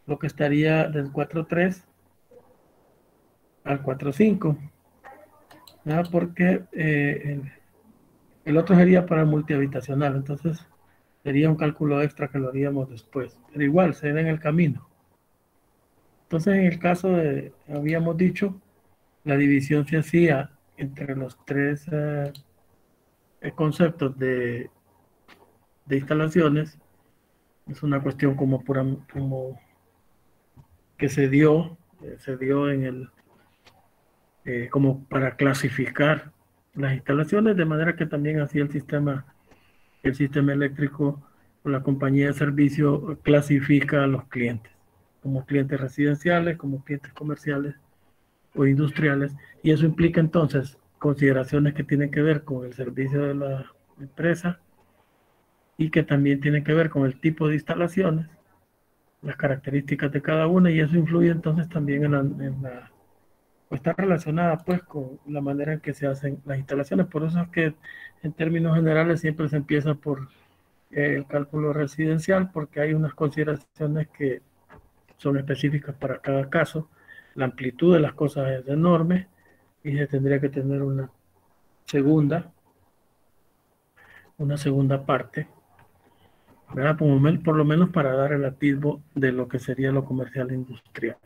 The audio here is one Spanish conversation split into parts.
lo que estaría del 4.3 al 4.5, ¿verdad? Porque el otro sería para multihabitacional, entonces sería un cálculo extra que lo haríamos después, pero igual se da en el camino. Entonces, en el caso de, habíamos dicho, la división se hacía entre los tres conceptos de instalaciones. Es una cuestión como, pura, como que se dio en el, como para clasificar las instalaciones, de manera que también así el sistema eléctrico o la compañía de servicio clasifica a los clientes, como clientes residenciales, como clientes comerciales o industriales, y eso implica entonces consideraciones que tienen que ver con el servicio de la empresa y que también tienen que ver con el tipo de instalaciones, las características de cada una, y eso influye entonces también o está relacionada pues con la manera en que se hacen las instalaciones. Por eso es que en términos generales siempre se empieza por el cálculo residencial, porque hay unas consideraciones que son específicas para cada caso. La amplitud de las cosas es enorme y se tendría que tener segunda, una segunda parte, ¿verdad? Por lo menos para dar el atisbo de lo que sería lo comercial e industrial,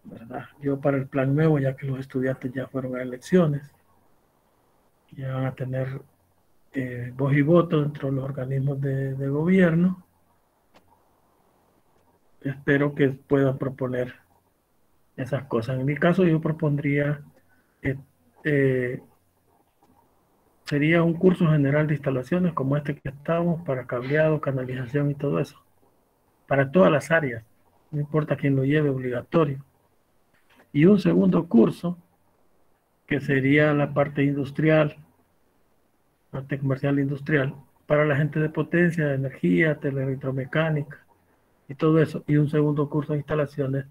¿verdad? Yo para el plan nuevo, ya que los estudiantes ya fueron a elecciones, ya van a tener voz y voto dentro de los organismos de gobierno, espero que puedan proponer esas cosas. En mi caso yo propondría, eh, eh, sería un curso general de instalaciones como este que estamos, para cableado, canalización y todo eso, para todas las áreas, no importa quién lo lleve, obligatorio. Y un segundo curso que sería la parte industrial, parte comercial e industrial, para la gente de potencia, de energía, teleelectromecánica y todo eso. Y un segundo curso de instalaciones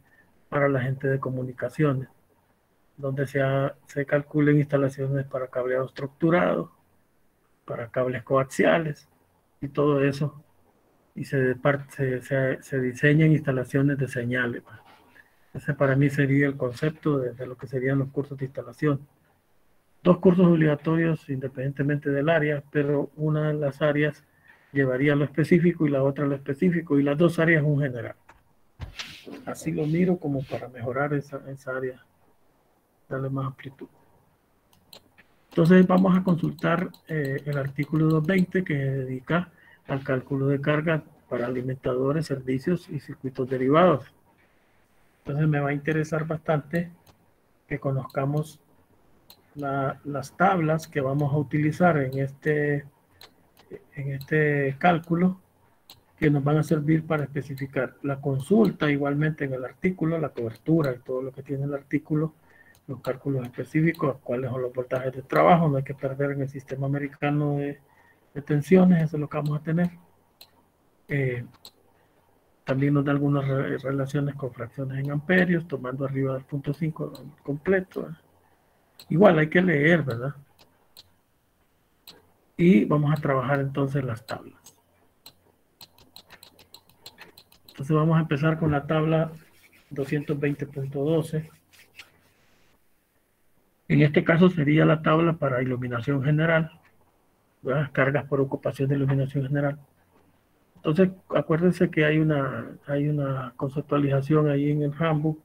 para la gente de comunicaciones, donde se calculen instalaciones para cableado estructurado, para cables coaxiales y todo eso. Y se diseñan instalaciones de señales. Ese para mí sería el concepto de lo que serían los cursos de instalación. Dos cursos obligatorios independientemente del área, pero una de las áreas llevaría lo específico y la otra lo específico, y las dos áreas un general. Así lo miro como para mejorar esa área, darle más amplitud. Entonces vamos a consultar el artículo 220 que se dedica al cálculo de carga para alimentadores, servicios y circuitos derivados. Entonces me va a interesar bastante que conozcamos las tablas que vamos a utilizar en este cálculo, que nos van a servir para especificar la consulta, igualmente en el artículo, la cobertura y todo lo que tiene el artículo, los cálculos específicos, cuáles son los voltajes de trabajo, no hay que perder en el sistema americano de tensiones, eso es lo que vamos a tener. También nos da algunas relaciones con fracciones en amperios, tomando arriba del punto 5 completo. Igual hay que leer, ¿verdad? Y vamos a trabajar entonces las tablas. Entonces vamos a empezar con la tabla 220.12. En este caso sería la tabla para iluminación general, ¿verdad? Cargas por ocupación de iluminación general. Entonces, acuérdense que hay una conceptualización ahí en el handbook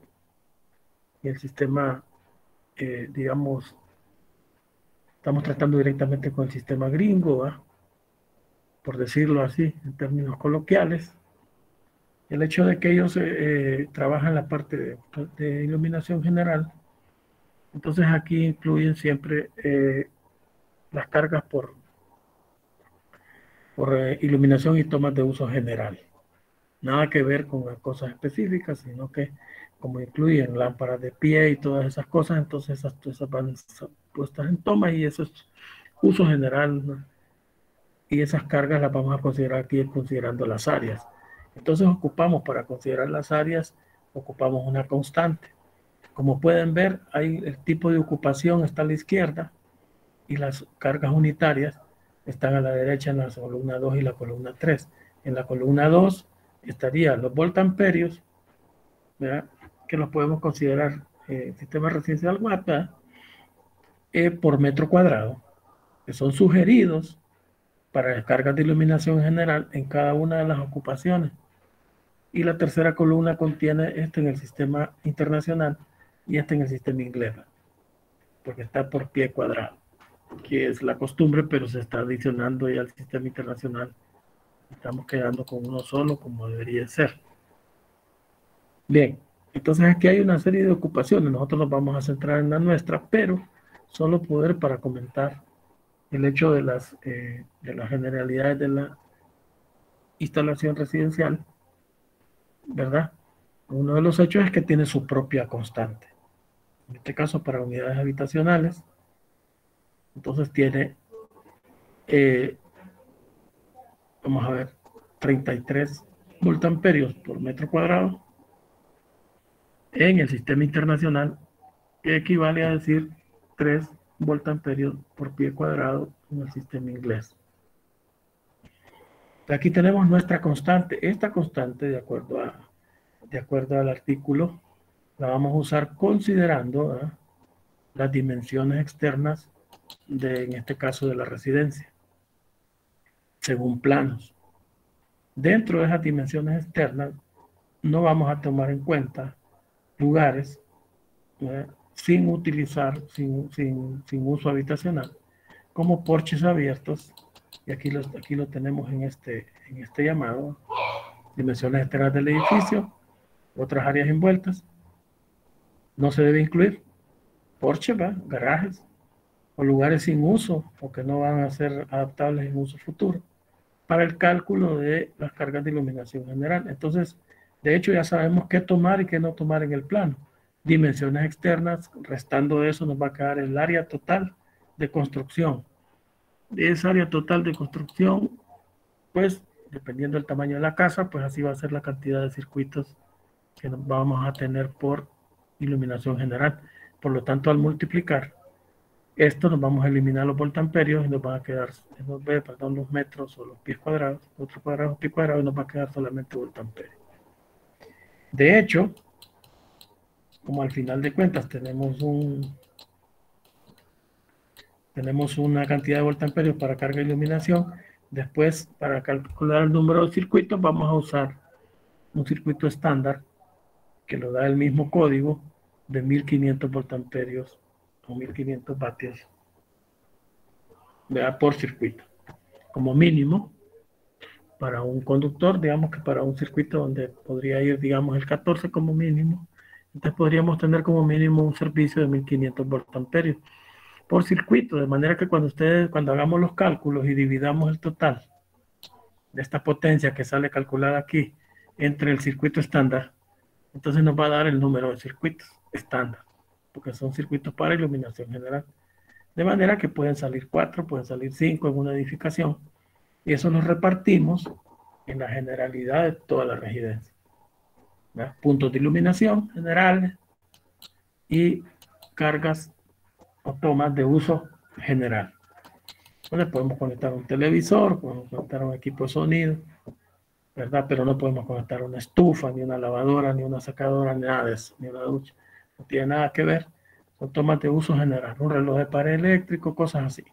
y el sistema, digamos, estamos tratando directamente con el sistema gringo, ¿verdad? Por decirlo así, en términos coloquiales. El hecho de que ellos trabajan la parte de iluminación general, entonces aquí incluyen siempre las cargas por iluminación y tomas de uso general. Nada que ver con las cosas específicas, sino que como incluyen lámparas de pie y todas esas cosas, entonces esas van puestas en toma y eso es uso general, ¿no? Y esas cargas las vamos a considerar aquí considerando las áreas. Entonces ocupamos, para considerar las áreas, ocupamos una constante. Como pueden ver, hay el tipo de ocupación está a la izquierda y las cargas unitarias están a la derecha en la columna 2 y la columna 3. En la columna 2 estarían los voltamperios, ¿verdad? Que los podemos considerar sistema residencial Watt, por metro cuadrado, que son sugeridos para descargas de iluminación general en cada una de las ocupaciones. Y la tercera columna contiene esto en el sistema internacional y este en el sistema inglés, porque está por pie cuadrado, que es la costumbre, pero se está adicionando ya al sistema internacional. Estamos quedando con uno solo, como debería ser. Bien, entonces aquí hay una serie de ocupaciones. Nosotros nos vamos a centrar en la nuestra, pero solo poder para comentar el hecho de las generalidades de la instalación residencial, ¿verdad? Uno de los hechos es que tiene su propia constante. En este caso, para unidades habitacionales, entonces tiene, vamos a ver, 33 voltamperios por metro cuadrado en el sistema internacional, que equivale a decir 3 voltamperios por pie cuadrado en el sistema inglés. Aquí tenemos nuestra constante. Esta constante, de acuerdo al artículo, la vamos a usar considerando las dimensiones externas en este caso, de la residencia, según planos. Dentro de esas dimensiones externas, no vamos a tomar en cuenta lugares sin utilizar, sin uso habitacional, como porches abiertos, y aquí lo tenemos en este llamado, dimensiones externas del edificio, otras áreas envueltas. No se debe incluir porches, garajes, o lugares sin uso, o que no van a ser adaptables en uso futuro, para el cálculo de las cargas de iluminación general. Entonces, de hecho, ya sabemos qué tomar y qué no tomar en el plano. Dimensiones externas, restando de eso nos va a quedar el área total de construcción. De esa área total de construcción, pues, dependiendo del tamaño de la casa, pues así va a ser la cantidad de circuitos que vamos a tener por iluminación general. Por lo tanto, al multiplicar esto, nos vamos a eliminar los voltamperios y nos van a quedar, los metros o los pies cuadrados, otro cuadrado, pie cuadrado, y nos va a quedar solamente voltamperios. De hecho, como al final de cuentas tenemos una cantidad de voltamperios para carga e iluminación, después para calcular el número de circuitos vamos a usar un circuito estándar que lo da el mismo código de 1500 voltamperios o 1500 vatios por circuito. Como mínimo, para un conductor, digamos que para un circuito donde podría ir, digamos, el 14 como mínimo, entonces podríamos tener como mínimo un servicio de 1500 voltamperios por circuito, de manera que cuando hagamos los cálculos y dividamos el total de esta potencia que sale calculada aquí entre el circuito estándar, entonces nos va a dar el número de circuitos estándar, porque son circuitos para iluminación general. De manera que pueden salir 4, pueden salir 5 en una edificación, y eso los repartimos en la generalidad de toda la residencia. Puntos de iluminación generales y cargas o tomas de uso general. Entonces podemos conectar un televisor, podemos conectar un equipo de sonido, ¿verdad? Pero no podemos conectar una estufa, ni una lavadora, ni una secadora, ni nada de eso, ni una ducha. No tiene nada que ver. Son tomas de uso general, un reloj de pared eléctrico, cosas así.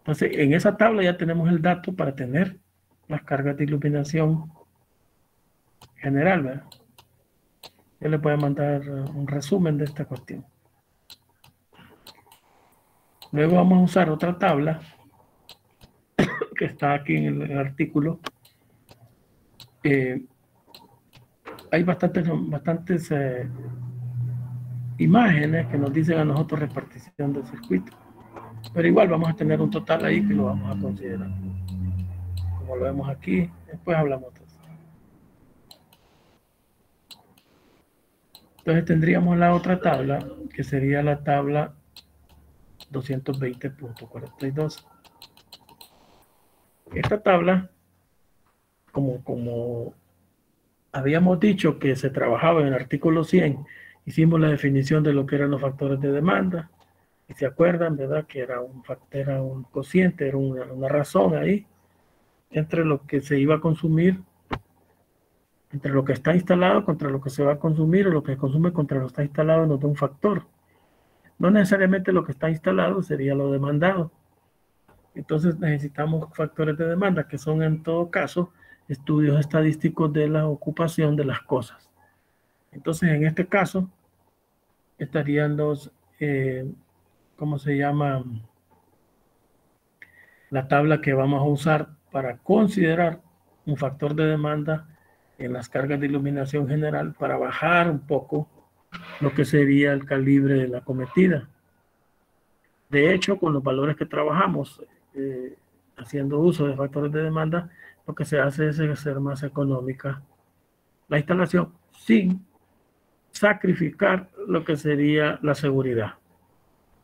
Entonces, en esa tabla ya tenemos el dato para tener las cargas de iluminación general, ¿verdad? Yo le puedo mandar un resumen de esta cuestión. Luego vamos a usar otra tabla que está aquí en el artículo. Hay bastantes imágenes que nos dicen a nosotros repartición del circuito. Pero igual vamos a tener un total ahí que lo vamos a considerar. Como lo vemos aquí, después hablamos de eso. Entonces tendríamos la otra tabla, que sería la tabla 220.42. Esta tabla, como habíamos dicho que se trabajaba en el artículo 100, hicimos la definición de lo que eran los factores de demanda, y se acuerdan, ¿verdad? Que era un cociente, era una razón ahí, entre lo que se iba a consumir, entre lo que está instalado contra lo que se va a consumir, o lo que se consume contra lo que está instalado, nos da un factor. No necesariamente lo que está instalado sería lo demandado. Entonces necesitamos factores de demanda, que son en todo caso estudios estadísticos de la ocupación de las cosas. Entonces en este caso estarían los, ¿cómo se llama? La tabla que vamos a usar para considerar un factor de demanda en las cargas de iluminación general para bajar un poco lo que sería el calibre de la cometida. De hecho, con los valores que trabajamos, haciendo uso de factores de demanda, lo que se hace es hacer más económica la instalación sin sacrificar lo que sería la seguridad,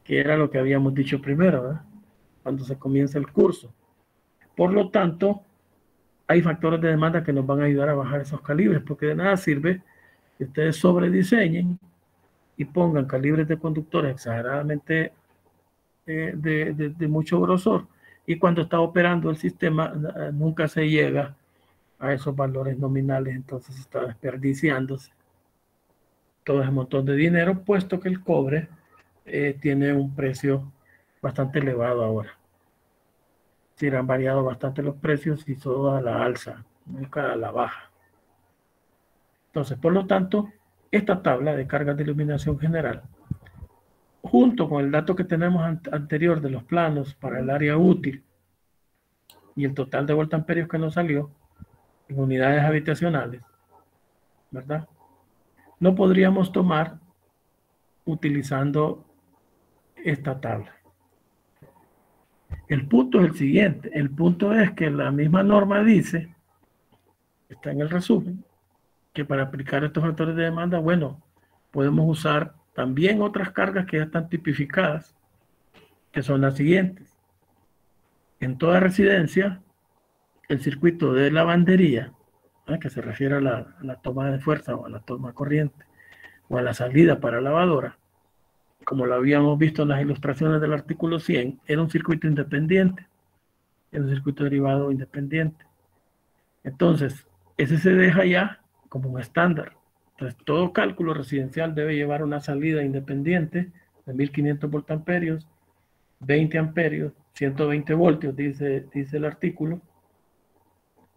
que era lo que habíamos dicho primero, ¿verdad? Cuando se comienza el curso. Por lo tanto, hay factores de demanda que nos van a ayudar a bajar esos calibres, porque de nada sirve que ustedes sobrediseñen y pongan calibres de conductores exageradamente de mucho grosor, y cuando está operando el sistema nunca se llega a esos valores nominales, entonces está desperdiciándose todo ese montón de dinero, puesto que el cobre tiene un precio bastante elevado ahora. Sí, han variado bastante los precios y todo a la alza, nunca a la baja. Entonces, por lo tanto, esta tabla de cargas de iluminación general, junto con el dato que tenemos anterior de los planos para el área útil y el total de voltamperios que nos salió en unidades habitacionales, ¿verdad? Lo podríamos tomar utilizando esta tabla. El punto es el siguiente. El punto es que la misma norma dice, está en el resumen, que para aplicar estos factores de demanda, bueno, podemos usar también otras cargas que ya están tipificadas, que son las siguientes. En toda residencia, el circuito de lavandería, que se refiere a la toma de fuerza o a la toma corriente, o a la salida para lavadora, como lo habíamos visto en las ilustraciones del artículo 100, era un circuito independiente, era un circuito derivado independiente. Entonces, ese se deja ya como un estándar. Entonces, todo cálculo residencial debe llevar una salida independiente de 1500 voltamperios, 20 amperios, 120 voltios, dice el artículo,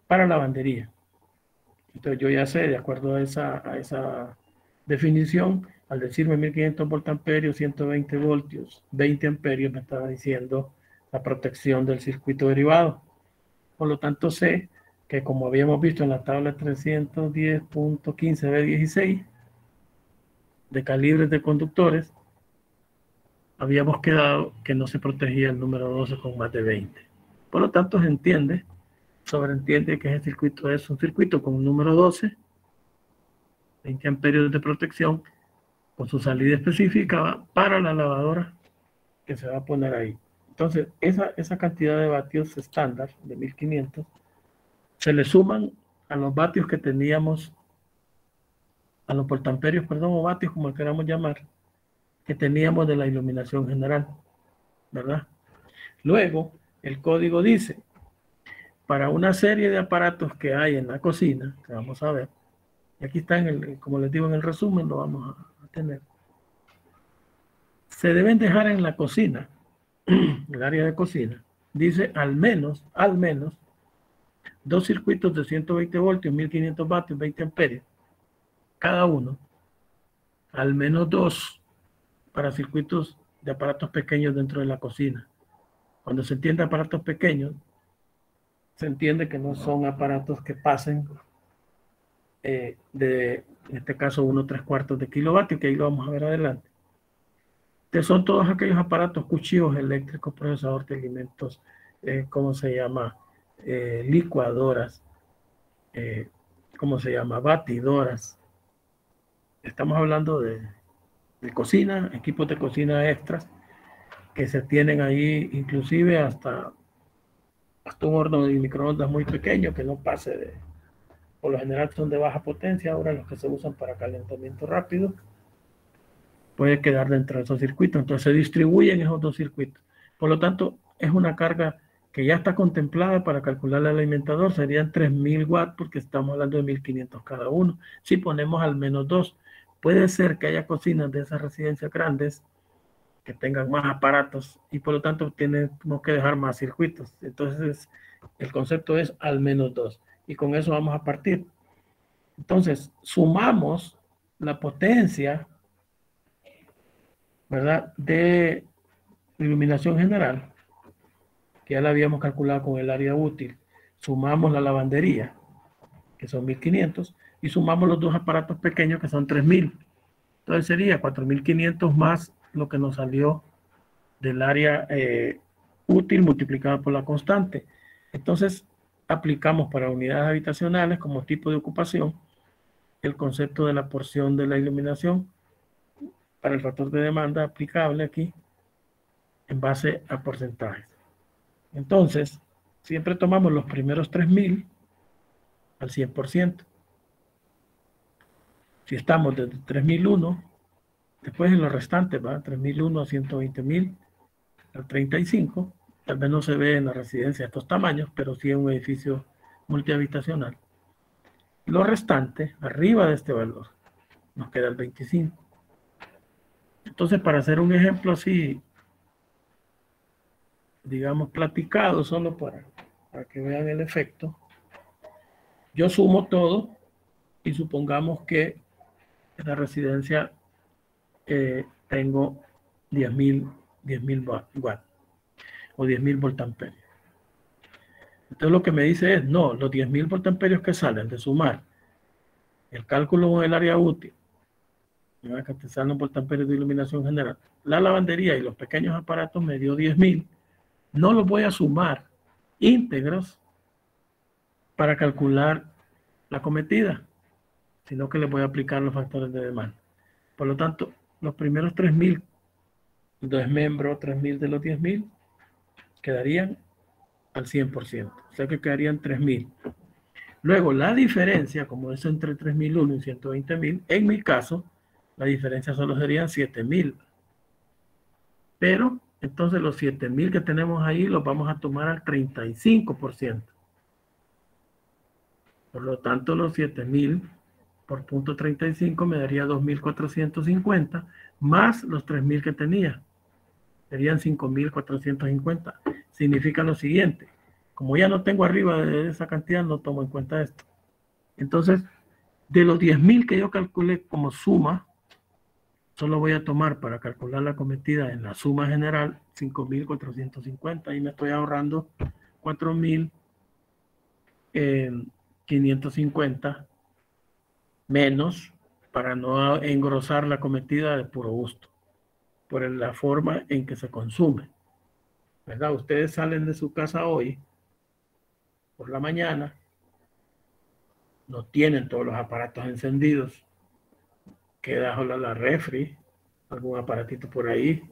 para lavandería. Entonces, yo ya sé, de acuerdo a esa definición, al decirme 1500 voltamperios, 120 voltios, 20 amperios, me estaba diciendo la protección del circuito derivado. Por lo tanto, sé que, como habíamos visto en la tabla 310.15b16 de calibres de conductores, habíamos quedado que no se protegía el número 12 con más de 20. Por lo tanto, se sobreentiende que ese circuito es un circuito con un número 12, 20 amperios de protección, con su salida específica para la lavadora que se va a poner ahí. Entonces, esa cantidad de vatios estándar de 1500 se le suman a los vatios que teníamos, a los voltamperios, perdón, o vatios, como queramos llamar, que teníamos de la iluminación general, ¿verdad? Luego, el código dice, para una serie de aparatos que hay en la cocina, que vamos a ver, y aquí está, como les digo en el resumen, lo vamos a tener, se deben dejar en la cocina, el área de cocina, dice al menos, dos circuitos de 120 voltios, 1500 vatios, 20 amperios, cada uno, al menos dos para circuitos de aparatos pequeños dentro de la cocina. Cuando se entiende aparatos pequeños, se entiende que no son aparatos que pasen de, en este caso, 1/3 de kilovatios, que ahí lo vamos a ver adelante. Que son todos aquellos aparatos, cuchillos eléctricos, procesador de alimentos, ¿cómo se llama? Licuadoras, ¿cómo se llama? Batidoras. Estamos hablando de cocina, equipos de cocina extras, que se tienen ahí, inclusive hasta un horno de microondas muy pequeño, que no pase por lo general son de baja potencia, ahora los que se usan para calentamiento rápido, puede quedar dentro de esos circuitos, entonces se distribuyen esos dos circuitos. Por lo tanto, es una carga que ya está contemplada para calcular el alimentador, serían 3.000 watts, porque estamos hablando de 1.500 cada uno. Si ponemos al menos 2, puede ser que haya cocinas de esas residencias grandes que tengan más aparatos y por lo tanto tenemos que dejar más circuitos. Entonces, el concepto es al menos 2 y con eso vamos a partir. Entonces, sumamos la potencia, ¿verdad?, de iluminación general, que ya la habíamos calculado con el área útil. Sumamos la lavandería, que son 1.500, y sumamos los dos aparatos pequeños, que son 3.000. Entonces sería 4.500 más lo que nos salió del área útil multiplicado por la constante. Entonces aplicamos para unidades habitacionales como tipo de ocupación el concepto de la porción de la iluminación para el factor de demanda aplicable aquí en base a porcentajes. Entonces, siempre tomamos los primeros 3.000 al 100%. Si estamos desde 3.001, después en los restantes, va 3.001 a 120.000 al 35, tal vez no se ve en la residencia estos tamaños, pero sí en un edificio multihabitacional. Lo restante, arriba de este valor, nos queda el 25. Entonces, para hacer un ejemplo así, digamos, platicado, solo para que vean el efecto, yo sumo todo y supongamos que en la residencia tengo 10.000 watts o 10.000 voltamperios. Entonces lo que me dice es, no, los 10.000 voltamperios que salen de sumar el cálculo con el área útil, que salen los voltamperios de iluminación general, la lavandería y los pequeños aparatos me dio 10.000, no los voy a sumar íntegros para calcular la cometida, sino que les voy a aplicar los factores de demanda. Por lo tanto, los primeros 3.000, desmembro 3.000 de los 10.000, quedarían al 100%, o sea que quedarían 3.000. Luego, la diferencia, como es entre 3.001 y 120.000, en mi caso, la diferencia solo serían 7.000. Pero, entonces los 7.000 que tenemos ahí los vamos a tomar al 35%. Por lo tanto, los 7.000 por punto 35 me daría 2.450 más los 3.000 que tenía. Serían 5.450. Significa lo siguiente. Como ya no tengo arriba de esa cantidad, no tomo en cuenta esto. Entonces, de los 10.000 que yo calculé como suma, solo voy a tomar para calcular la cometida en la suma general 5.450 y me estoy ahorrando 4.550 menos para no engrosar la cometida de puro gusto, por la forma en que se consume. ¿Verdad? Ustedes salen de su casa hoy por la mañana, no tienen todos los aparatos encendidos, queda la refri, algún aparatito por ahí.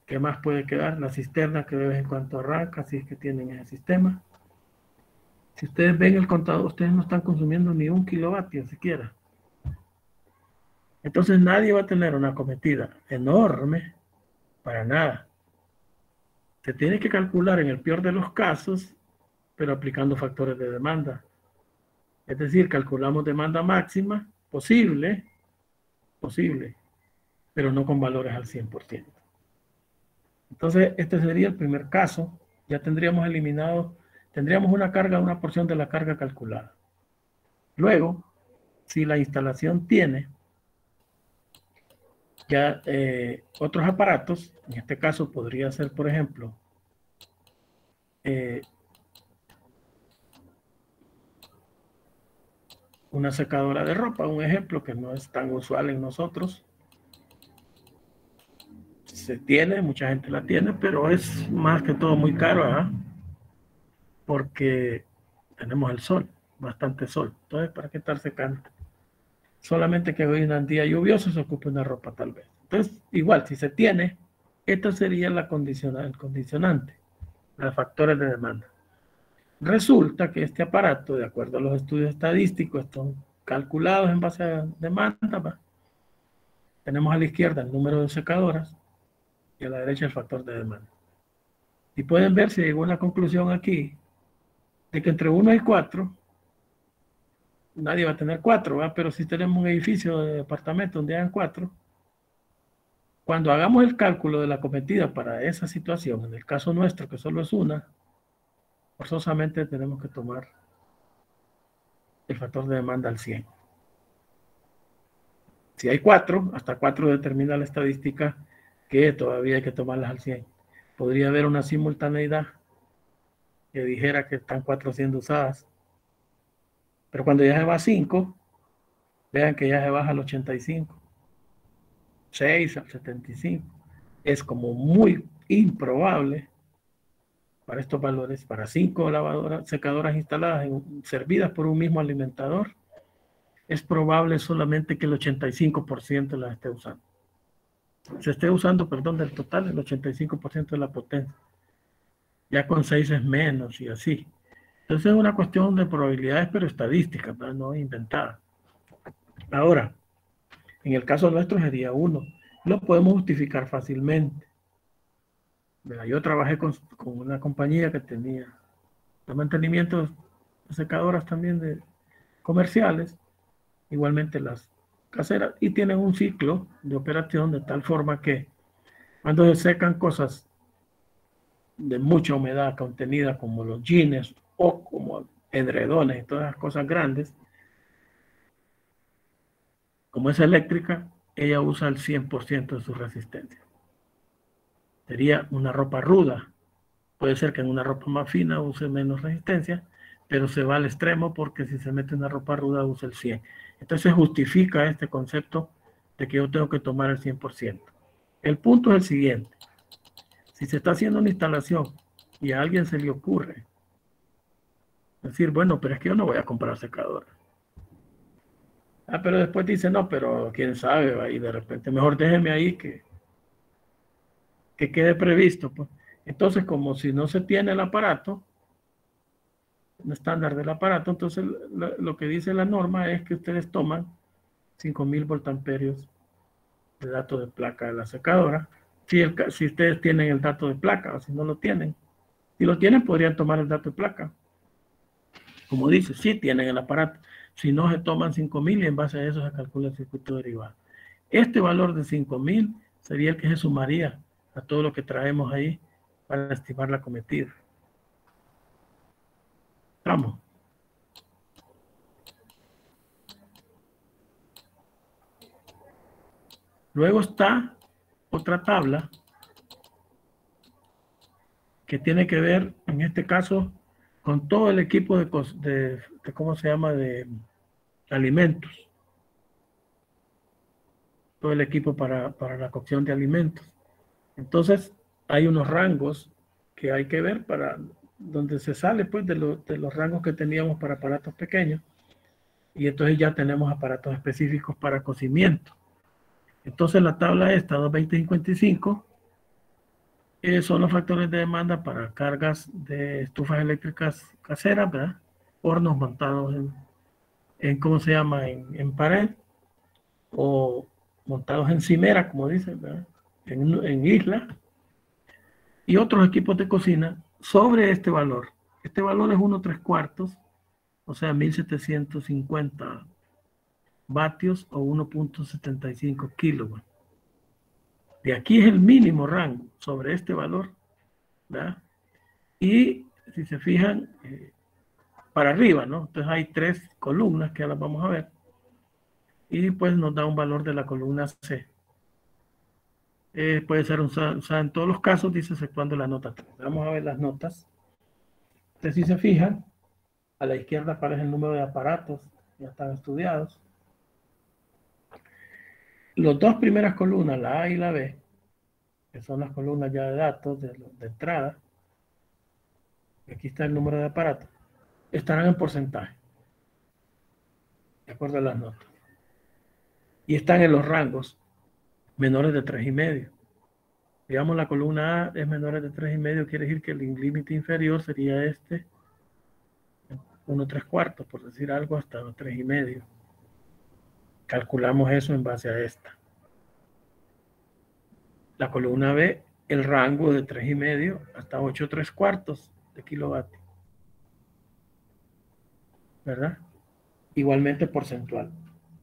¿Qué más puede quedar? La cisterna que de vez en cuando arranca, si es que tienen ese sistema. Si ustedes ven el contador, ustedes no están consumiendo ni 1 kilovatio siquiera. Entonces nadie va a tener una cometida enorme para nada. Se tiene que calcular en el peor de los casos, pero aplicando factores de demanda. Es decir, calculamos demanda máxima posible, pero no con valores al 100%. Entonces, este sería el primer caso. Ya tendríamos eliminado, tendríamos una carga, una porción de la carga calculada. Luego, si la instalación tiene ya otros aparatos, en este caso podría ser, por ejemplo, una secadora de ropa, un ejemplo que no es tan usual en nosotros. Se tiene, mucha gente la tiene, pero es más que todo muy caro, ¿eh? Porque tenemos el sol, bastante sol. Entonces, ¿para qué estar secando? Solamente que hoy en un día lluvioso se ocupe una ropa tal vez. Entonces, igual, si se tiene, esta sería el condicionante, los factores de demanda. Resulta que este aparato, de acuerdo a los estudios estadísticos, están calculados en base a demanda. ¿Va? Tenemos a la izquierda el número de secadoras y a la derecha el factor de demanda. Y pueden ver si llegó a una conclusión aquí de que entre 1 y 4, nadie va a tener 4, ¿verdad? Pero si tenemos un edificio de departamento donde hayan 4, cuando hagamos el cálculo de la acometida para esa situación, en el caso nuestro, que solo es una, forzosamente tenemos que tomar el factor de demanda al 100. Si hay 4, hasta 4 determina la estadística que todavía hay que tomarlas al 100. Podría haber una simultaneidad que dijera que están 4 siendo usadas, pero cuando ya se va a 5, vean que ya se baja al 85, 6 al 75. Es como muy improbable para estos valores, para 5 lavadoras, secadoras instaladas, servidas por un mismo alimentador, es probable solamente que el 85% las esté usando. Se esté usando, perdón, del total, el 85% de la potencia. Ya con 6 es menos y así. Entonces es una cuestión de probabilidades, pero estadísticas, ¿verdad? No inventada. Ahora, en el caso nuestro sería 1. Lo podemos justificar fácilmente. Yo trabajé con una compañía que tenía los mantenimientos de secadoras también de comerciales, igualmente las caseras, y tienen un ciclo de operación de tal forma que cuando se secan cosas de mucha humedad contenida como los jeans o como edredones y todas las cosas grandes, como es eléctrica, ella usa el 100% de su resistencia. Sería una ropa ruda. Puede ser que en una ropa más fina use menos resistencia, pero se va al extremo porque si se mete una ropa ruda usa el 100. Entonces justifica este concepto de que yo tengo que tomar el 100%. El punto es el siguiente. Si se está haciendo una instalación y a alguien se le ocurre decir, bueno, pero es que yo no voy a comprar secadora. Pero después dice, no, pero quién sabe, y de repente mejor déjeme ahí que quede previsto. Pues. Entonces, como si no se tiene el aparato, un estándar del aparato, entonces lo que dice la norma es que ustedes toman 5000 voltamperios de dato de placa de la secadora, si ustedes tienen el dato de placa o si no lo tienen. Si lo tienen, podrían tomar el dato de placa. Como dice, sí tienen el aparato. Si no, se toman 5000 y en base a eso se calcula el circuito derivado. Este valor de 5000 sería el que se sumaría a todo lo que traemos ahí para estimar la acometida. Vamos. Luego está otra tabla que tiene que ver, en este caso, con todo el equipo de ¿cómo se llama?, de alimentos. Todo el equipo para la cocción de alimentos. Entonces, hay unos rangos que hay que ver para donde se sale pues de los rangos que teníamos para aparatos pequeños. Y entonces ya tenemos aparatos específicos para cocimiento. Entonces la tabla esta, 22055, son los factores de demanda para cargas de estufas eléctricas caseras, ¿verdad? Hornos montados ¿cómo se llama? En pared o montados en cimera, como dicen, ¿verdad? En isla. Y otros equipos de cocina sobre este valor. Este valor es 1/3, o sea, 1750 vatios o 1.75 kilowatts. De aquí es el mínimo rango sobre este valor, ¿verdad? Y si se fijan, para arriba, ¿no? Entonces hay 3 columnas que ahora vamos a ver. Y pues nos da un valor de la columna C. Puede ser usada en todos los casos, dice exceptuando la nota 3. Vamos a ver las notas. Entonces, si se fijan, a la izquierda aparece el número de aparatos, ya están estudiados. Las 2 primeras columnas, la A y la B, que son las columnas ya de datos de entrada, aquí está el número de aparatos, estarán en porcentaje, de acuerdo a las notas. Y están en los rangos menores de 3,5. Digamos, la columna A es menores de 3,5, quiere decir que el límite inferior sería este, 1/3, por decir algo, hasta 3,5. Calculamos eso en base a esta. La columna B el rango de 3,5 hasta 8,3/4 de kilovatios, ¿verdad? Igualmente porcentual.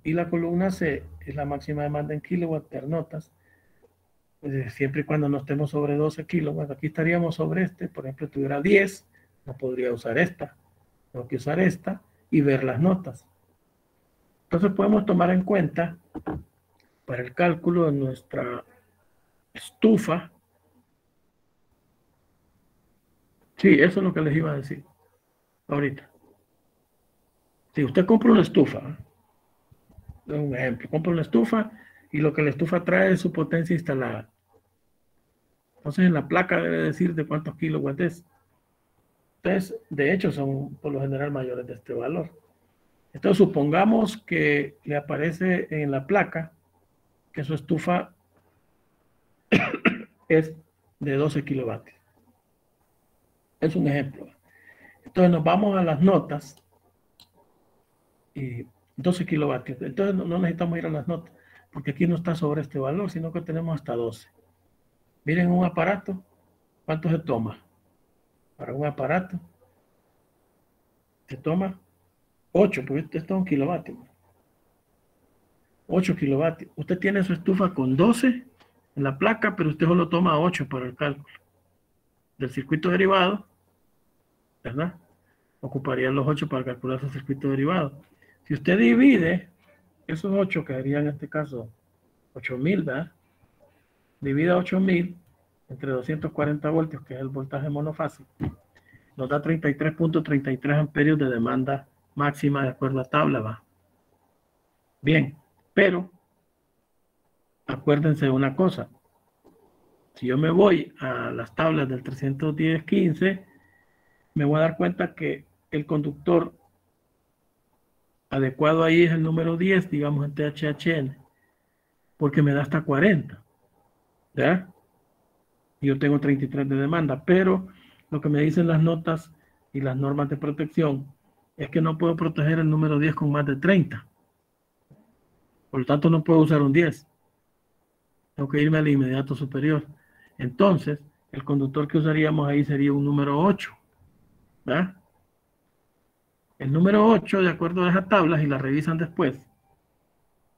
Y la columna C es la máxima demanda en kilowatt per notas, siempre y cuando no estemos sobre 12 kilowatts. Aquí estaríamos sobre por ejemplo, si tuviera 10, no podría usar esta, tengo que usar esta y ver las notas. Entonces podemos tomar en cuenta para el cálculo de nuestra estufa. Sí, eso es lo que les iba a decir ahorita. Si usted compra una estufa, un ejemplo, compra una estufa y lo que la estufa trae es su potencia instalada. Entonces en la placa debe decir de cuántos kilowatts es. Entonces, de hecho, son por lo general mayores de este valor. Entonces, supongamos que le aparece en la placa que su estufa es de 12 kilovatios. Es un ejemplo. Entonces, nos vamos a las notas y 12 kilovatios. Entonces, no necesitamos ir a las notas, porque aquí no está sobre este valor, sino que tenemos hasta 12. Miren un aparato, ¿cuánto se toma? Para un aparato se toma 8, porque esto es un kilovatio. 8 kilovatios. Usted tiene su estufa con 12 en la placa, pero usted solo toma 8 para el cálculo del circuito derivado, ¿verdad? Ocuparían los 8 para calcular su circuito derivado. Si usted divide esos 8, que serían en este caso 8,000, ¿verdad? Divide 8,000 entre 240 voltios, que es el voltaje monofásico, nos da 33,33 amperios de demanda máxima de acuerdo a tabla, ¿va? Bien, pero acuérdense de una cosa. Si yo me voy a las tablas del 310.15, me voy a dar cuenta que el conductor adecuado ahí es el número 10, digamos en THHN, porque me da hasta 40, ¿ya? Y yo tengo 33 de demanda, pero lo que me dicen las notas y las normas de protección es que no puedo proteger el número 10 con más de 30. Por lo tanto, no puedo usar un 10. Tengo que irme al inmediato superior. Entonces, el conductor que usaríamos ahí sería un número 8, ¿verdad? El número 8, de acuerdo a esas tablas, y las revisan después,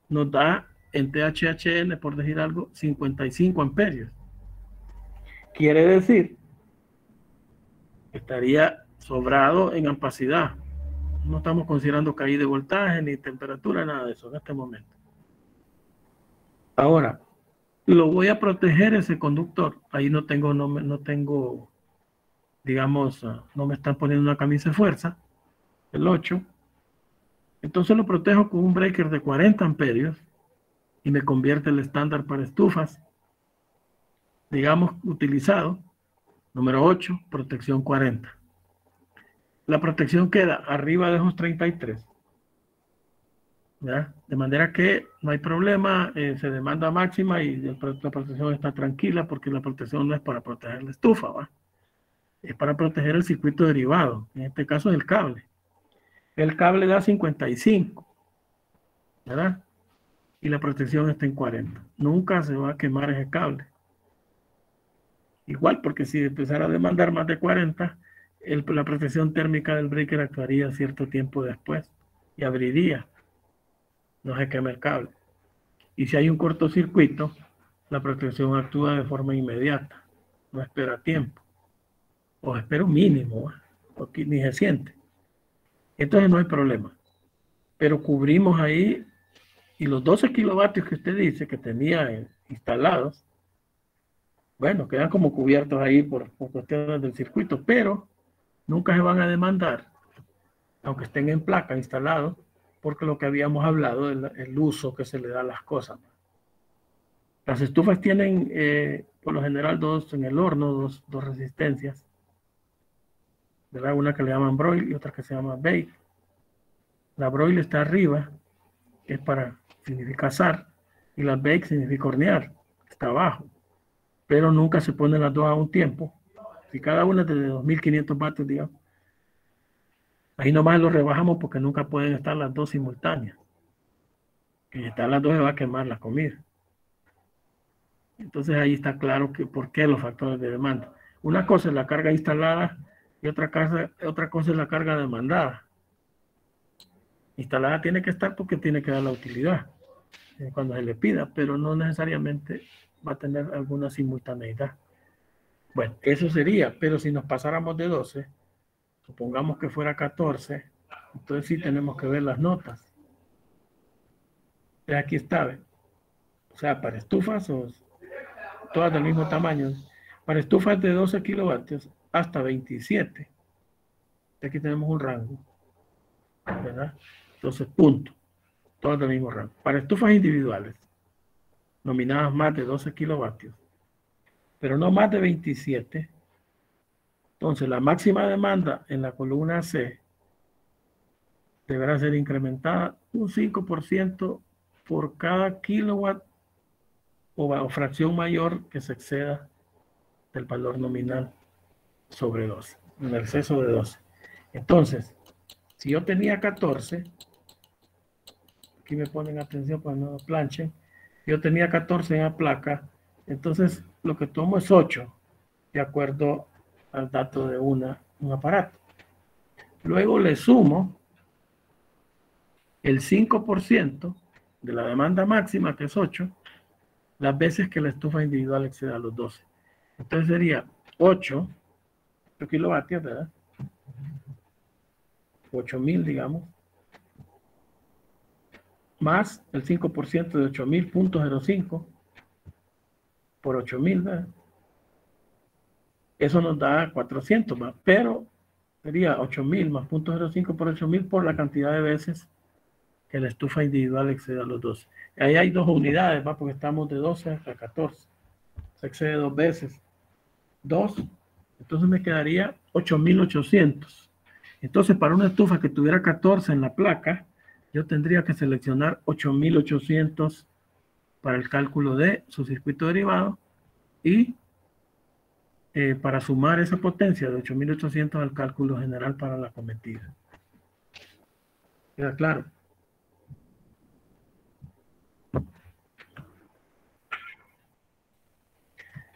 nos da en THHN, por decir algo, 55 amperios. Quiere decir que estaría sobrado en ampacidad. No estamos considerando caída de voltaje, ni temperatura, nada de eso en este momento. Ahora, lo voy a proteger ese conductor. Ahí no tengo, digamos, no me están poniendo una camisa de fuerza, el 8. Entonces lo protejo con un breaker de 40 amperios y me convierte el estándar para estufas, digamos, utilizado, número 8, protección 40. La protección queda arriba de esos 33. ¿Ya? De manera que no hay problema, se demanda máxima y la protección está tranquila porque la protección no es para proteger la estufa, ¿va? Es para proteger el circuito derivado, en este caso es el cable. El cable da 55, ¿verdad? Y la protección está en 40. Nunca se va a quemar ese cable. Igual, porque si empezara a demandar más de 40, la protección térmica del breaker actuaría cierto tiempo después y abriría, no se quema el cable. Y si hay un cortocircuito, la protección actúa de forma inmediata, no espera tiempo, o espera un mínimo, porque ni se siente. Entonces no hay problema. Pero cubrimos ahí, y los 12 kilovatios que usted dice que tenía instalados, bueno, quedan como cubiertos ahí por cuestiones del circuito, pero nunca se van a demandar, aunque estén en placa instalados, porque lo que habíamos hablado es el uso que se le da a las cosas. Las estufas tienen, por lo general, en el horno, dos resistencias, ¿verdad? Una que le llaman broil y otra que se llama bake. La broil está arriba, que es significa asar, y la bake significa hornear, está abajo. Pero nunca se ponen las dos a un tiempo. Si cada una es de 2.500 vatios, digamos, ahí nomás lo rebajamos porque nunca pueden estar las dos simultáneas. Si están las dos se va a quemar la comida. Entonces ahí está claro que por qué los factores de demanda. Una cosa es la carga instalada y otra cosa es la carga demandada. Instalada tiene que estar porque tiene que dar la utilidad cuando se le pida, pero no necesariamente va a tener alguna simultaneidad. Bueno, eso sería, pero si nos pasáramos de 12, supongamos que fuera 14, entonces sí tenemos que ver las notas. Entonces aquí está, ¿ve? O sea, para estufas o todas del mismo tamaño. Para estufas de 12 kilovatios hasta 27. Aquí tenemos un rango, ¿verdad? Entonces, punto. Todas del mismo rango. Para estufas individuales, nominadas más de 12 kilovatios, pero no más de 27. Entonces, la máxima demanda en la columna C deberá ser incrementada un 5% por cada kilowatt o fracción mayor que se exceda del valor nominal sobre 12, en exceso de 12. Entonces, si yo tenía 14, aquí me ponen atención para no planchen, yo tenía 14 en la placa, entonces lo que tomo es 8, de acuerdo al dato de un aparato. Luego le sumo el 5% de la demanda máxima, que es 8, las veces que la estufa individual exceda los 12. Entonces sería 8 kilovatios, ¿verdad? 8.000, digamos, más el 5% de 8.000.05 por 8.000, ¿verdad? Eso nos da 400 más, pero sería 8.000 más 0.05 por 8.000 por la cantidad de veces que la estufa individual exceda los 12. Ahí hay dos unidades, ¿va? Porque estamos de 12 hasta 14. Se excede dos veces. 2, entonces me quedaría 8.800. Entonces, para una estufa que tuviera 14 en la placa, yo tendría que seleccionar 8.800 para el cálculo de su circuito derivado y para sumar esa potencia de 8.800 al cálculo general para la cometida. ¿Queda claro?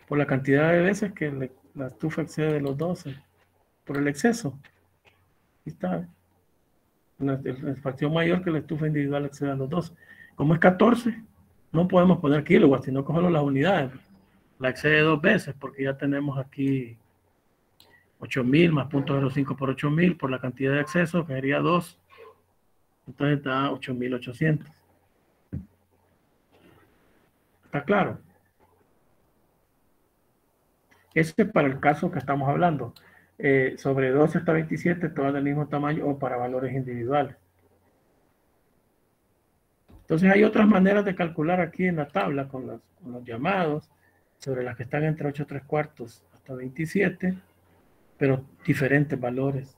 Por la cantidad de veces que la estufa excede de los 12, por el exceso. Aquí está. La fracción mayor que la estufa individual excede a los 12. Como es 14, no podemos poner kilowatts, sino que solo las unidades. La excede dos veces porque ya tenemos aquí 8.000 más 0.05 por 8.000 por la cantidad de exceso, que sería 2. Entonces da 8.800. ¿Está claro? Ese es para el caso que estamos hablando. Sobre 12 hasta 27, todas del mismo tamaño o para valores individuales. Entonces hay otras maneras de calcular aquí en la tabla con los llamados, sobre las que están entre 8 3/4 hasta 27, pero diferentes valores.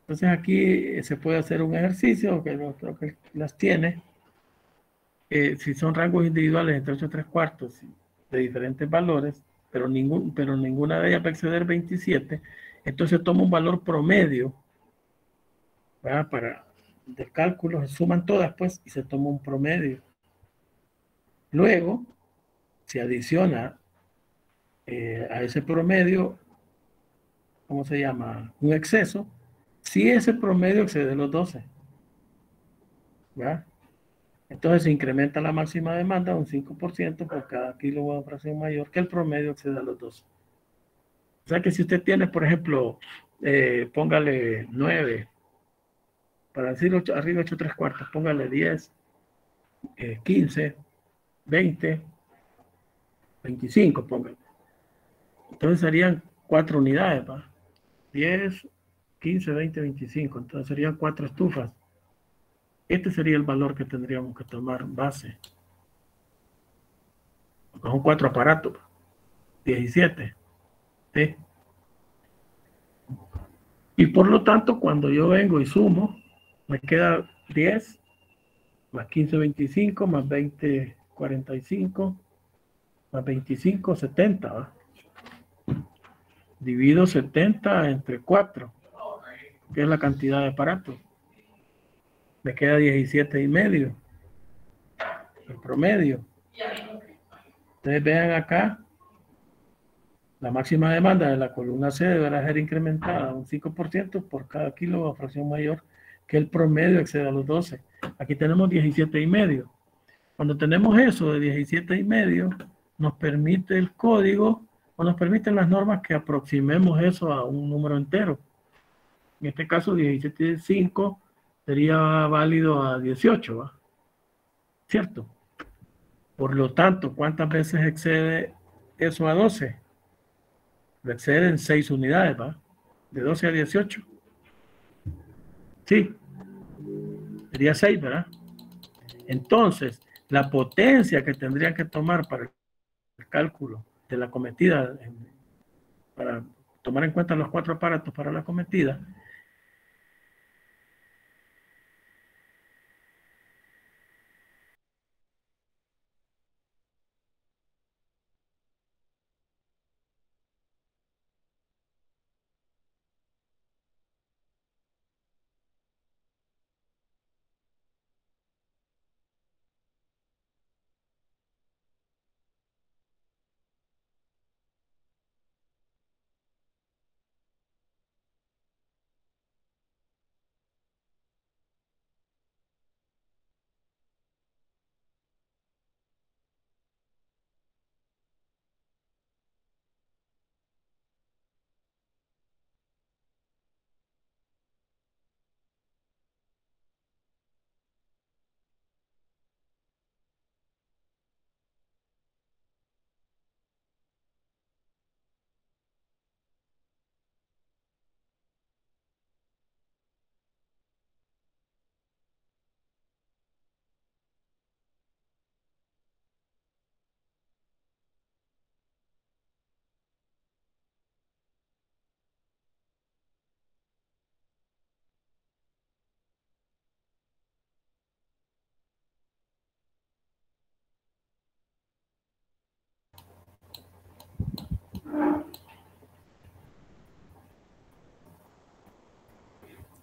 Entonces aquí se puede hacer un ejercicio, que no creo que las tiene. Si son rangos individuales entre 8 3/4 de diferentes valores, pero ninguna de ellas va a exceder 27, entonces toma un valor promedio, ¿verdad? Para de cálculo, se suman todas pues y se toma un promedio. Luego se adiciona a ese promedio, ¿cómo se llama? Un exceso, si ese promedio excede los 12, ¿verdad? Entonces se incrementa la máxima demanda un 5% por cada kilowatt de fracción mayor que el promedio exceda los 12. O sea que si usted tiene, por ejemplo, póngale 9, para decir 8, arriba 8 3/4, póngale 10, 15, 20, 25, póngale. Entonces serían 4 unidades, ¿va? 10, 15, 20, 25. Entonces serían 4 estufas. Este sería el valor que tendríamos que tomar base. Son 4 aparatos. 17. ¿Sí? Y por lo tanto, cuando yo vengo y sumo, me queda 10 más 15, 25, más 20, 45, más 25, 70. ¿Va? Divido 70 entre 4, que es la cantidad de aparatos. Me queda 17 y medio, el promedio. Ustedes vean acá, la máxima demanda de la columna C deberá ser incrementada un 5% por cada kilo a fracción mayor que el promedio exceda los 12. Aquí tenemos 17,5. Cuando tenemos eso de 17,5, nos permite el código o nos permiten las normas que aproximemos eso a un número entero. En este caso, 17,5 sería válido a 18, ¿va? ¿Cierto? Por lo tanto, ¿cuántas veces excede eso a 12? Lo excede en 6 unidades, ¿va? De 12 a 18. Sí, sería 6, ¿verdad? Entonces, la potencia que tendrían que tomar para el cálculo de la cometida, para tomar en cuenta los 4 aparatos para la cometida,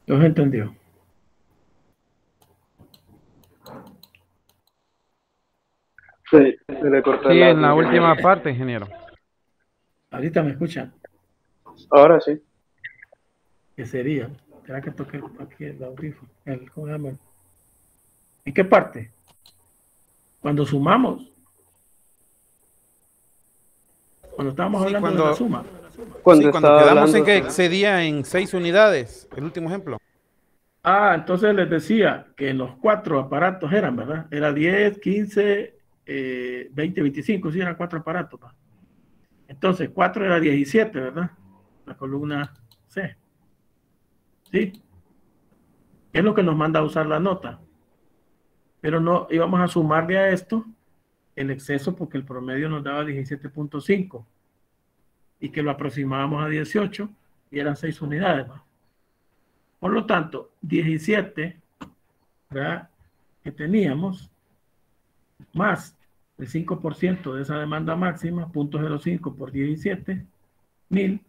¿no se entendió? Sí, se le cortó Sí, el en audio, la ingeniero. última parte, ingeniero. Ahorita me escuchan. Ahora sí. ¿Qué sería? ¿Será que toque aquí el audífono? ¿Cómo se llama? ¿En qué parte? Cuando sumamos. Cuando estábamos Sí, hablando de la suma. sí, Cuando cuando estaba quedamos en hablando, que excedía en 6 unidades, el último ejemplo. Entonces les decía que en los 4 aparatos eran, ¿verdad? Era 10, 15, 20, 25, sí, eran 4 aparatos. ¿va? Entonces, 4 era 17, ¿verdad? La columna C. ¿Sí? Es lo que nos manda a usar la nota. Pero no íbamos a sumarle a esto el exceso porque el promedio nos daba 17,5 y que lo aproximábamos a 18 y eran 6 unidades. ¿va? Por lo tanto, 17, ¿verdad? Que teníamos más el 5% de esa demanda máxima, 0,05 por 17,000,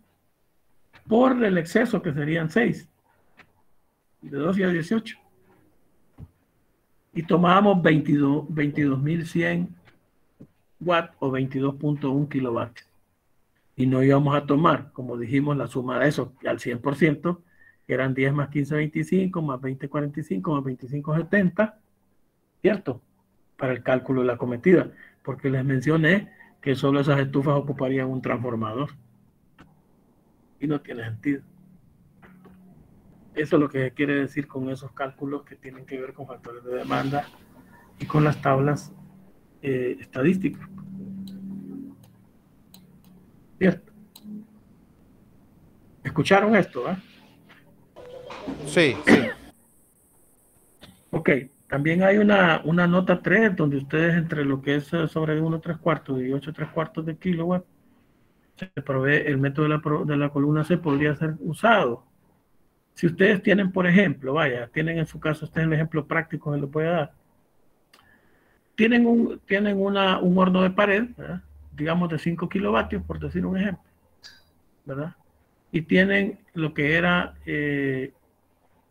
por el exceso que serían 6, de 12 a 18. Y tomábamos 22,100 watts o 22,1 kilovatios. Y no íbamos a tomar, como dijimos, la suma de eso al 100%, que eran 10 más 15, 25, más 20, 45, más 25, 70, ¿cierto? Para el cálculo de la cometida, porque les mencioné que solo esas estufas ocuparían un transformador. Y no tiene sentido. Eso es lo que quiere decir con esos cálculos que tienen que ver con factores de demanda y con las tablas estadísticas. ¿Cierto? ¿Escucharon esto? ¿eh? Sí, sí. Ok, también hay una nota 3 donde ustedes entre lo que es sobre 1,3 y 8,3 de kilowatt se provee el método de la columna C podría ser usado. Si ustedes tienen, por ejemplo, vaya, tienen en su caso, este es el ejemplo práctico que les voy a dar. Tienen un horno de pared, ¿verdad? Digamos de 5 kilovatios, por decir un ejemplo, ¿verdad? Y tienen lo que era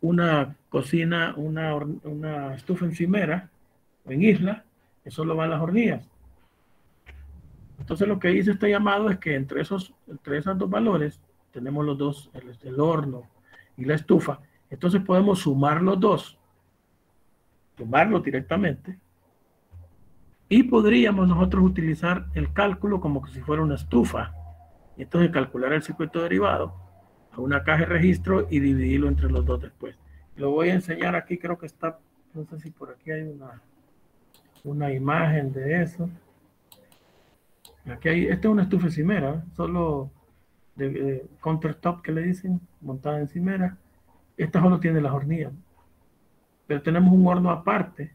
una cocina, una estufa encimera en isla, que solo van las hornillas. Entonces lo que dice este llamado es que entre esos dos valores tenemos los dos, el horno y la estufa. Entonces podemos sumar los dos, sumarlos directamente, y podríamos nosotros utilizar el cálculo como que si fuera una estufa. Y entonces calcular el circuito derivado a una caja de registro y dividirlo entre los dos después. Lo voy a enseñar aquí, creo que está, no sé si por aquí hay una imagen de eso. Aquí hay, esta es una estufa encimera, solo de countertop que le dicen, montada en encimera. Esta solo tiene las hornillas, pero tenemos un horno aparte.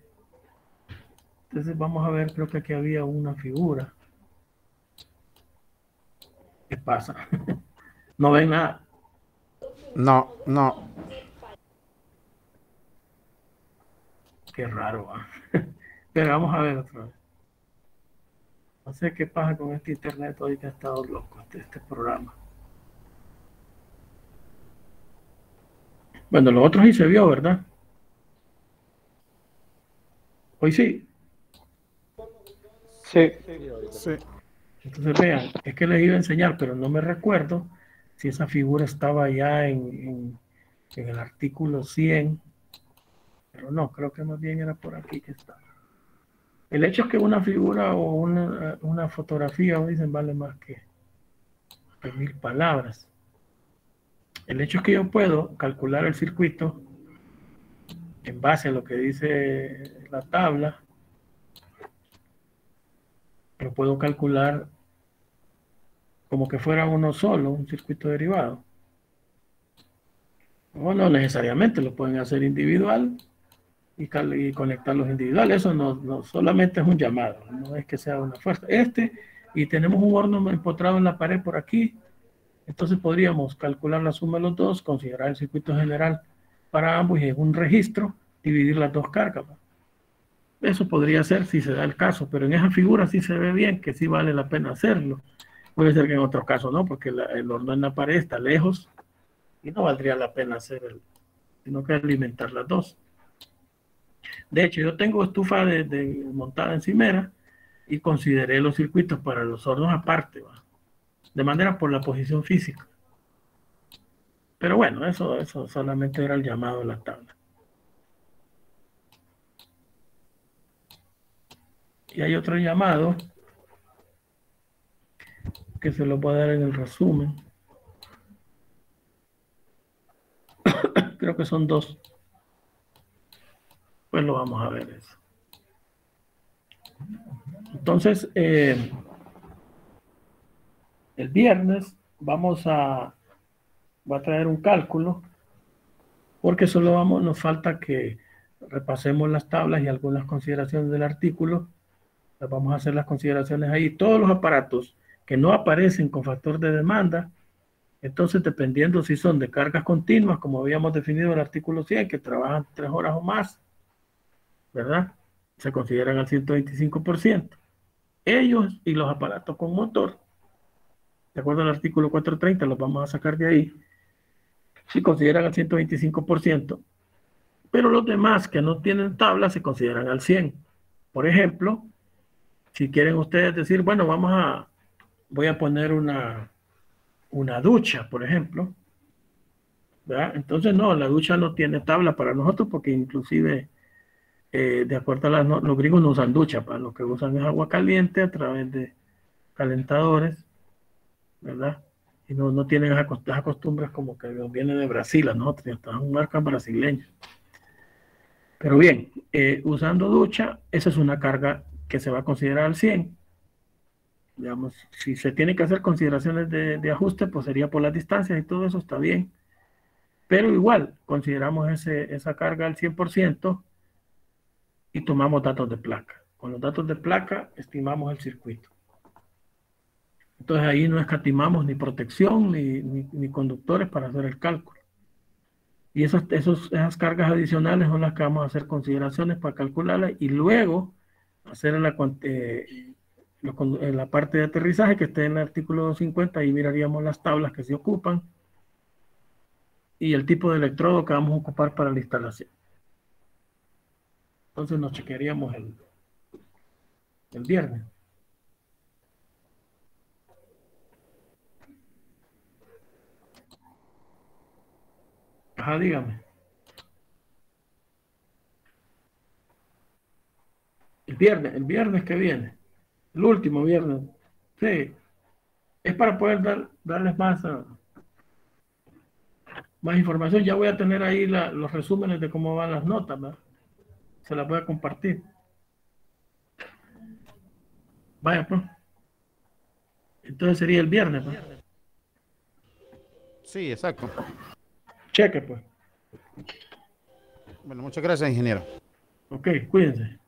Entonces vamos a ver, creo que aquí había una figura. ¿Qué pasa? No ven nada. No, no. Qué raro, ¿eh? Pero vamos a ver otra vez. No sé qué pasa con este internet hoy que ha estado loco, este programa. Bueno, lo otro sí se vio, ¿verdad? Hoy sí. Sí, Sí. Entonces vean, es que les iba a enseñar, pero no me recuerdo si esa figura estaba ya en el artículo 100, pero no, creo que más bien era por aquí que está. El hecho es que una figura o una fotografía, o dicen, vale más que 1000 palabras. El hecho es que yo puedo calcular el circuito en base a lo que dice la tabla, lo puedo calcular como que fuera uno solo, un circuito derivado. O no necesariamente, lo pueden hacer individual y conectarlos individual. Eso no solamente es un llamado, no es que sea una fuerza. Y tenemos un horno empotrado en la pared por aquí, entonces podríamos calcular la suma de los dos, considerar el circuito general para ambos y en un registro dividir las dos cargas. Eso podría ser si se da el caso, pero en esa figura sí se ve bien que sí vale la pena hacerlo. Puede ser que en otro caso no, porque el horno en la pared está lejos y no valdría la pena sino que alimentar las dos. De hecho, yo tengo estufa montada encimera y consideré los circuitos para los hornos aparte, ¿va? De manera por la posición física. Pero bueno, eso solamente era el llamado a la tabla. Y hay otro llamado que se lo voy a dar en el resumen. Creo que son dos. Pues lo vamos a ver eso. Entonces, el viernes voy a traer un cálculo, porque nos falta que repasemos las tablas y algunas consideraciones del artículo. Vamos a hacer las consideraciones ahí. Todos los aparatos que no aparecen con factor de demanda, entonces dependiendo si son de cargas continuas, como habíamos definido en el artículo 100, que trabajan 3 horas o más, ¿verdad? Se consideran al 125%. Ellos y los aparatos con motor, de acuerdo al artículo 430, los vamos a sacar de ahí, si consideran al 125%, pero los demás que no tienen tabla se consideran al 100%. Por ejemplo, si quieren ustedes decir, bueno, voy a poner una ducha, por ejemplo, ¿verdad? Entonces, no, la ducha no tiene tabla para nosotros porque inclusive, de acuerdo a los gringos no usan ducha, para lo que usan es agua caliente a través de calentadores, ¿verdad? Y no tienen esas costumbres como que viene de Brasil, a nosotros, estas son marcas brasileñas. Pero bien, usando ducha, esa es una carga que se va a considerar al 100. Digamos, si se tiene que hacer consideraciones de ajuste, pues sería por las distancias y todo eso está bien. Pero igual, consideramos esa carga al 100% y tomamos datos de placa. Con los datos de placa estimamos el circuito. Entonces ahí no escatimamos ni protección ni conductores para hacer el cálculo. Y esas cargas adicionales son las que vamos a hacer consideraciones para calcularlas y luego hacer en la parte de aterrizaje que esté en el artículo 250, y miraríamos las tablas que se ocupan y el tipo de electrodo que vamos a ocupar para la instalación. Entonces nos chequearíamos el viernes. Ajá, dígame. El viernes que viene, el último viernes. Sí, es para poder darles más información. Ya voy a tener ahí los resúmenes de cómo van las notas, ¿verdad? Se las voy a compartir. Vaya, pues. Entonces sería el viernes, pues. Sí, exacto. Cheque, pues. Bueno, muchas gracias, ingeniero. Ok, cuídense.